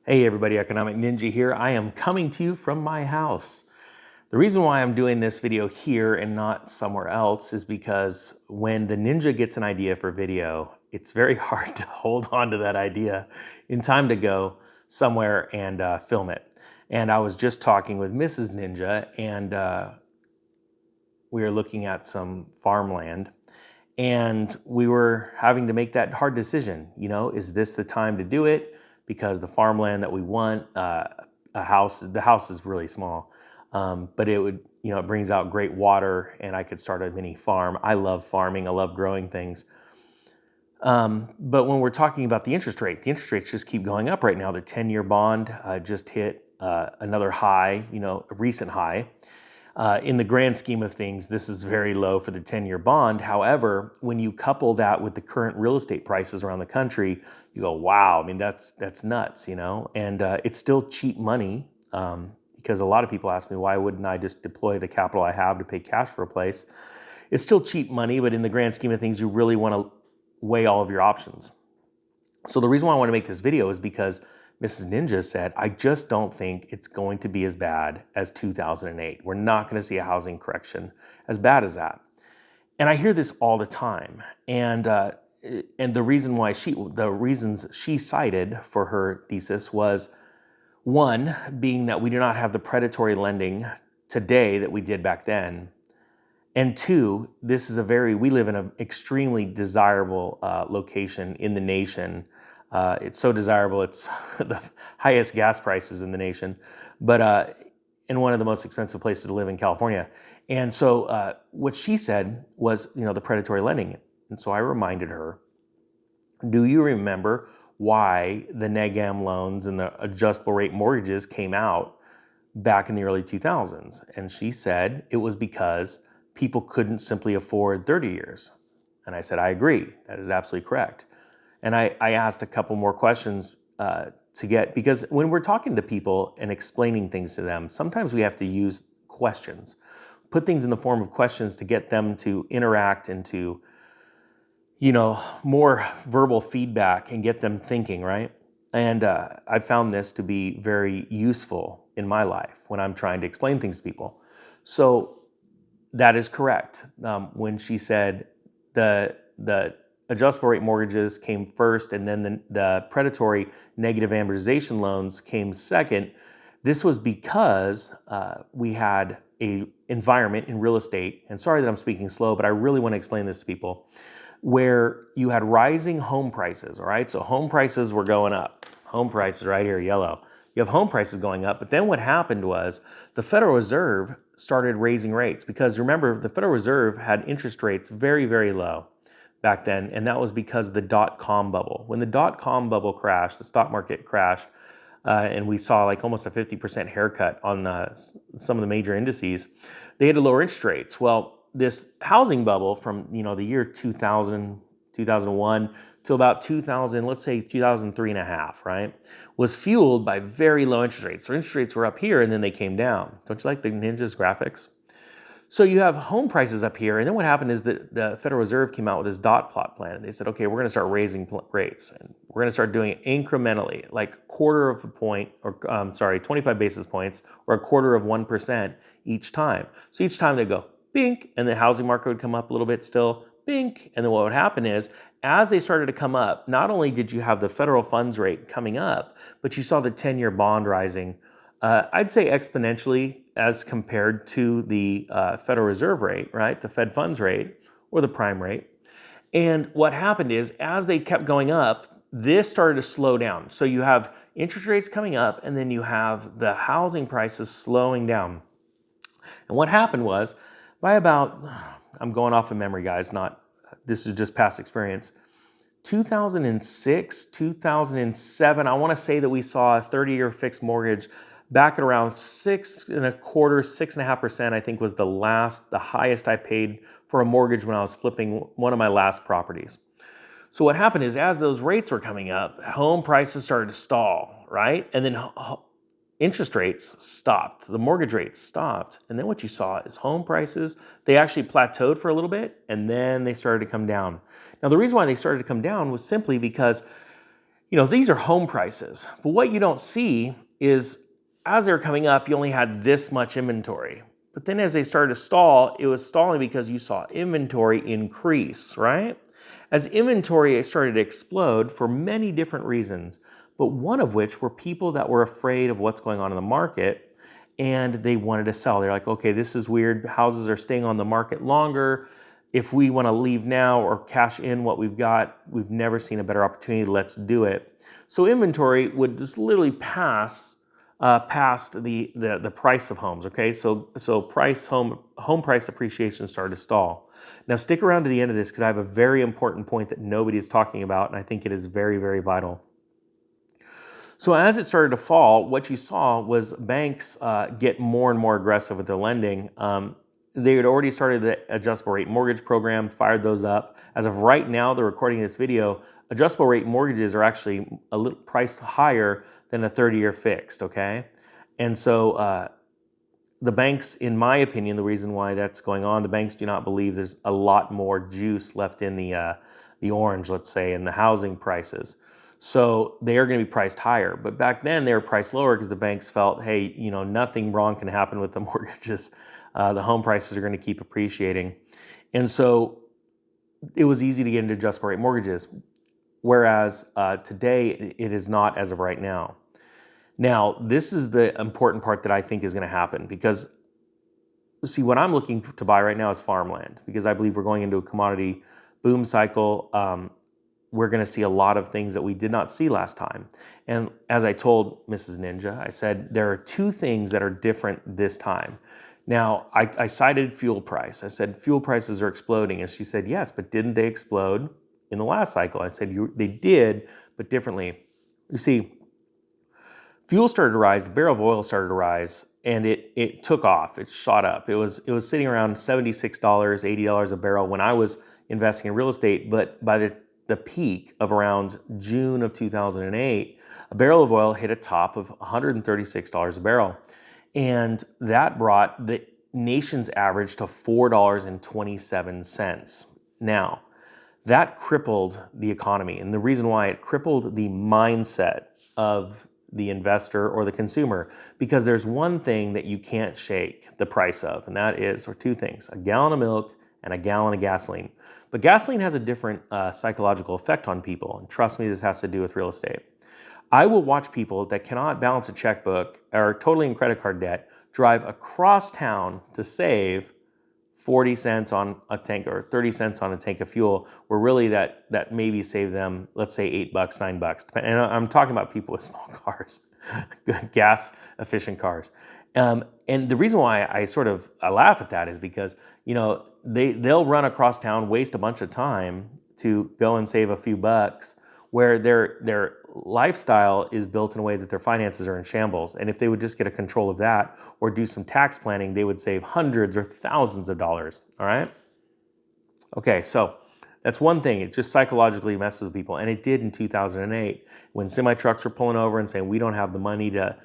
Hey everybody, Economic Ninja here. I am coming to you from my house. The reason why I'm doing this video here and not somewhere else is because when the ninja gets an idea for video, it's very hard to hold on to that idea in time to go somewhere and film it. And I was just talking with Mrs. Ninja and we were looking at some farmland and we were having to make that hard decision. Is this the time to do it? Because the farmland that we want, the house is really small, but it brings out great water, and I could start a mini farm. I love farming. I love growing things. But when we're talking about the interest rates just keep going up right now. The 10-year bond just hit another high, a recent high. In the grand scheme of things, this is very low for the 10-year bond. However, when you couple that with the current real estate prices around the country, you go, wow, I mean, that's nuts, and it's still cheap money, because a lot of people ask me, why wouldn't I just deploy the capital I have to pay cash for a place? It's still cheap money, but in the grand scheme of things, you really want to weigh all of your options. So the reason why I want to make this video is because Mrs. Ninja said, I just don't think it's going to be as bad as 2008. We're not going to see a housing correction as bad as that. And I hear this all the time. And the reasons she cited for her thesis was, one, being that we do not have the predatory lending today that we did back then. And two, we live in an extremely desirable location in the nation. It's so desirable, it's the highest gas prices in the nation, but in one of the most expensive places to live in California. And so what she said was, the predatory lending. And so I reminded her, do you remember why the NEGAM loans and the adjustable rate mortgages came out back in the early 2000s? And she said it was because people couldn't simply afford 30 years. And I said, I agree. That is absolutely correct. And I asked a couple more questions because when we're talking to people and explaining things to them, sometimes we have to use questions, put things in the form of questions to get them to interact and to, more verbal feedback and get them thinking, right? And I found this to be very useful in my life when I'm trying to explain things to people. So that is correct. When she said the adjustable rate mortgages came first and then the predatory negative amortization loans came second, this was because we had a environment in real estate, and sorry that I'm speaking slow, but I really want to explain this to people, where you had rising home prices, all right? So home prices were going up. Home prices right here, yellow. You have home prices going up, but then what happened was the Federal Reserve started raising rates, because remember, the Federal Reserve had interest rates very, very low back then, and that was because of the dot-com bubble. When the dot-com bubble crashed, the stock market crashed, and we saw like almost a 50% haircut on some of the major indices, they had to lower interest rates. Well, this housing bubble from the year 2000, 2001 to about 2000, let's say 2003 and a half, right, was fueled by very low interest rates. So interest rates were up here and then they came down. Don't you like the Ninja's graphics? So you have home prices up here, and then what happened is that the Federal Reserve came out with this dot plot plan, and they said, okay, we're going to start raising rates, and we're going to start doing it incrementally, like quarter of a point, or 25 basis points, or 1/4% each time. So each time they go, bink, and the housing market would come up a little bit still, bink, and then what would happen is, as they started to come up, not only did you have the federal funds rate coming up, but you saw the 10-year bond rising, I'd say exponentially as compared to the Federal Reserve rate, right? The Fed funds rate or the prime rate. And what happened is, as they kept going up, this started to slow down. So you have interest rates coming up, and then you have the housing prices slowing down. And what happened was, by about, I'm going off of memory, guys, this is just past experience, 2006, 2007, I want to say that we saw a 30-year fixed mortgage back at around 6.25%, 6.5%, I think was the highest I paid for a mortgage when I was flipping one of my last properties. So what happened is, as those rates were coming up, home prices started to stall, right? And then interest rates stopped, the mortgage rates stopped. And then what you saw is home prices, they actually plateaued for a little bit, and then they started to come down. Now, the reason why they started to come down was simply because these are home prices. But what you don't see is as they're coming up, you only had this much inventory. But then as they started to stall, it was stalling because you saw inventory increase, right? As inventory started to explode for many different reasons, but one of which were people that were afraid of what's going on in the market and they wanted to sell. They're like, okay, this is weird. Houses are staying on the market longer. If we want to leave now or cash in what we've got, we've never seen a better opportunity. Let's do it. So inventory would just literally pass past the price of homes. Okay, so home price appreciation started to stall. Now stick around to the end of this because I have a very important point that nobody is talking about, and I think it is very, very vital. So as it started to fall, what you saw was banks get more and more aggressive with their lending. They had already started the adjustable rate mortgage program, fired those up. As of right now, they're recording this video, adjustable rate mortgages are actually a little priced higher than a 30-year fixed, okay? And so the banks, in my opinion, the reason why that's going on, the banks do not believe there's a lot more juice left in the orange, let's say, in the housing prices. So they are going to be priced higher. But back then they were priced lower because the banks felt, hey, nothing wrong can happen with the mortgages. The home prices are going to keep appreciating. And so it was easy to get into adjustable rate mortgages. Whereas today it is not as of right now. Now, this is the important part that I think is going to happen because, see, what I'm looking to buy right now is farmland because I believe we're going into a commodity boom cycle. We're going to see a lot of things that we did not see last time. And as I told Mrs. Ninja, I said, there are two things that are different this time. Now, I cited fuel price. I said, fuel prices are exploding. And she said, yes, but didn't they explode in the last cycle? I said, they did, but differently. You see, fuel started to rise, the barrel of oil started to rise, and it took off. It shot up. It was sitting around $76, $80 a barrel when I was investing in real estate, but by the peak of around June of 2008, a barrel of oil hit a top of $136 a barrel. And that brought the nation's average to $4.27. Now, that crippled the economy. And the reason why it crippled the mindset of the investor or the consumer, because there's one thing that you can't shake the price of, and that is, or two things, a gallon of milk and a gallon of gasoline. But gasoline has a different psychological effect on people. And trust me, this has to do with real estate. I will watch people that cannot balance a checkbook or are totally in credit card debt drive across town to save 40 cents on a tank or 30 cents on a tank of fuel, where really that maybe saved them, let's say $8, $9. And I'm talking about people with small cars, gas efficient cars. And the reason why I laugh at that is because, they'll run across town, waste a bunch of time to go and save a few bucks, where their lifestyle is built in a way that their finances are in shambles. And if they would just get a control of that or do some tax planning, they would save hundreds or thousands of dollars, all right? Okay, so that's one thing. It just psychologically messes with people. And it did in 2008 when semi-trucks were pulling over and saying, we don't have the money to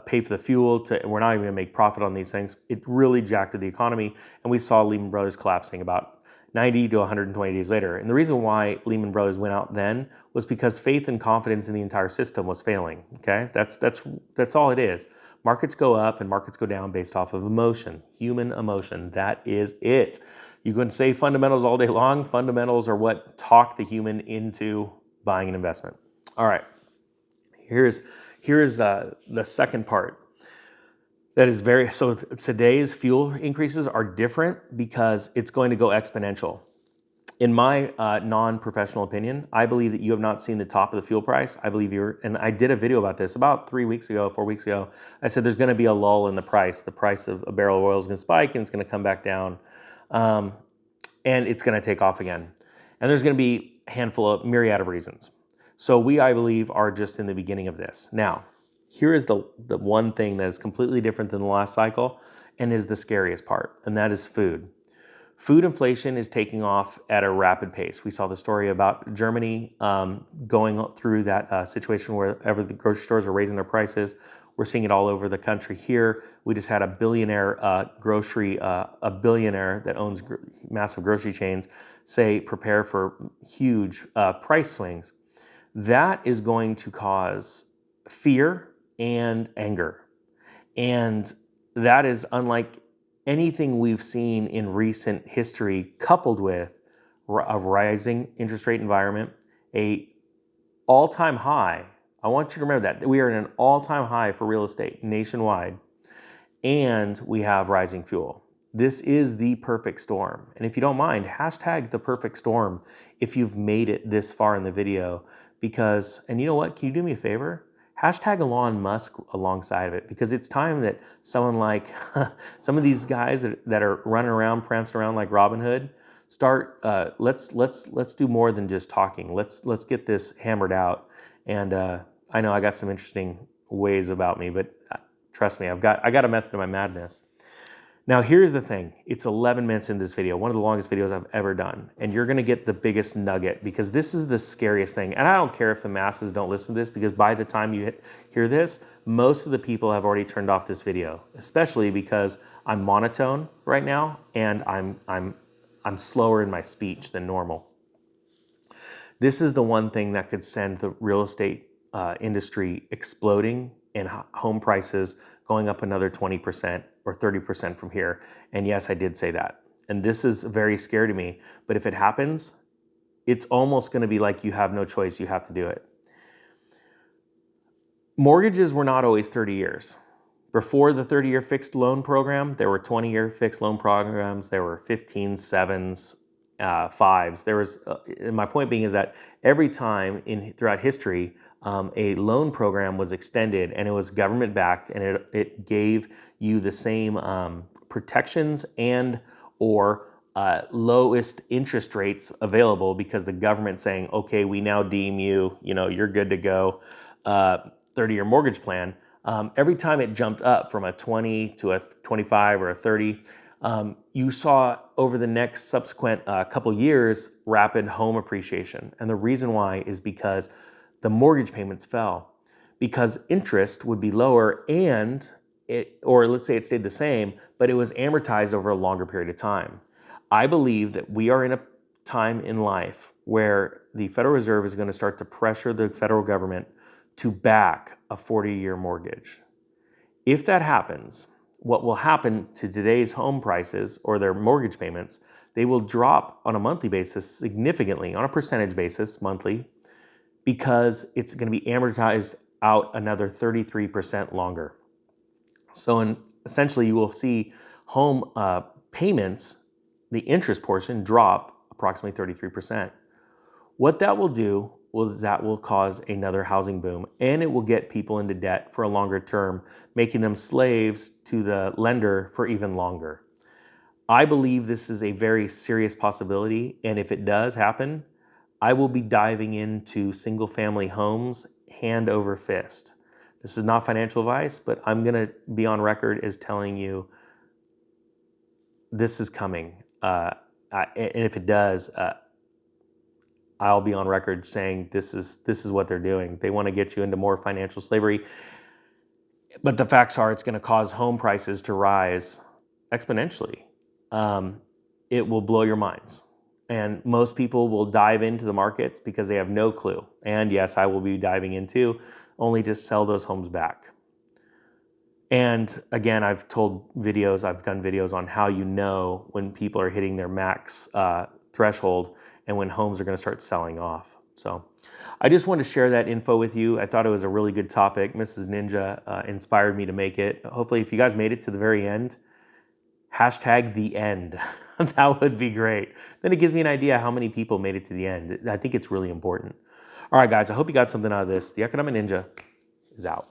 pay for the fuel, we're not even gonna make profit on these things. It really jacked the economy. And we saw Lehman Brothers collapsing about 90 to 120 days later. And the reason why Lehman Brothers went out then was because faith and confidence in the entire system was failing, okay? That's all it is. Markets go up and markets go down based off of emotion, human emotion. That is it. You can say fundamentals all day long. Fundamentals are what talk the human into buying an investment. All right, here's the second part. That is so today's fuel increases are different because it's going to go exponential. In my non-professional opinion, I believe that you have not seen the top of the fuel price. I believe and I did a video about this about 4 weeks ago. I said there's going to be a lull in the price. The price of a barrel of oil is going to spike and it's going to come back down. And it's going to take off again. And there's going to be a myriad of reasons. So I believe, are just in the beginning of this. Now, here is the one thing that is completely different than the last cycle and is the scariest part, and that is food. Food inflation is taking off at a rapid pace. We saw the story about Germany going through that situation wherever the grocery stores are raising their prices. We're seeing it all over the country here. We just had a billionaire that owns massive grocery chains say prepare for huge price swings. that is going to cause fear and anger. And that is unlike anything we've seen in recent history, coupled with a rising interest rate environment, a all-time high. I want you to remember that we are in an all-time high for real estate nationwide, and we have rising fuel. This is the perfect storm. And if you don't mind, hashtag the perfect storm if you've made it this far in the video, because, and you know what, can you do me a favor? Hashtag Elon Musk alongside of it, because it's time that someone like some of these guys that are running around, prancing around like Robin Hood, start. Let's do more than just talking. Let's get this hammered out. And I know I got some interesting ways about me, but trust me, I got a method to my madness. Now, here's the thing. It's 11 minutes in this video, one of the longest videos I've ever done. And you're going to get the biggest nugget, because this is the scariest thing. And I don't care if the masses don't listen to this, because by the time you hear this, most of the people have already turned off this video, especially because I'm monotone right now and I'm slower in my speech than normal. This is the one thing that could send the real estate industry exploding and home prices going up another 20% or 30% from here. And yes, I did say that. And this is very scary to me. But if it happens, it's almost going to be like you have no choice. You have to do it. Mortgages were not always 30 years. Before the 30-year fixed loan program, there were 20-year fixed loan programs. There were 15, 7s, 5s. There was, my point being is that every time throughout history, a loan program was extended and it was government backed, and it gave you the same protections and or lowest interest rates available, because the government saying, okay, we now deem you, you're good to go, 30-year mortgage plan. Every time it jumped up from a 20 to a 25 or a 30, you saw over the next subsequent couple years rapid home appreciation. And the reason why is because the mortgage payments fell, because interest would be lower, and or let's say it stayed the same, but it was amortized over a longer period of time. I believe that we are in a time in life where the Federal Reserve is going to start to pressure the federal government to back a 40-year mortgage. If that happens, what will happen to today's home prices or their mortgage payments, they will drop on a monthly basis significantly, on a percentage basis monthly, because it's going to be amortized out another 33% longer. So essentially you will see home payments, the interest portion, drop approximately 33%. What that will do is that will cause another housing boom, and it will get people into debt for a longer term, making them slaves to the lender for even longer. I believe this is a very serious possibility, and if it does happen, I will be diving into single family homes hand over fist. This is not financial advice, but I'm going to be on record as telling you this is coming. And if it does, I'll be on record saying this is what they're doing. They want to get you into more financial slavery. But the facts are, it's going to cause home prices to rise exponentially. It will blow your minds. And most people will dive into the markets because they have no clue. And yes, I will be diving into only to sell those homes back. And again, I've done videos on how you know when people are hitting their max threshold and when homes are going to start selling off. So I just wanted to share that info with you. I thought it was a really good topic. Mrs. Ninja inspired me to make it. Hopefully, if you guys made it to the very end, hashtag the end. That would be great. Then it gives me an idea how many people made it to the end. I think it's really important. All right, guys, I hope you got something out of this. The Economic Ninja is out.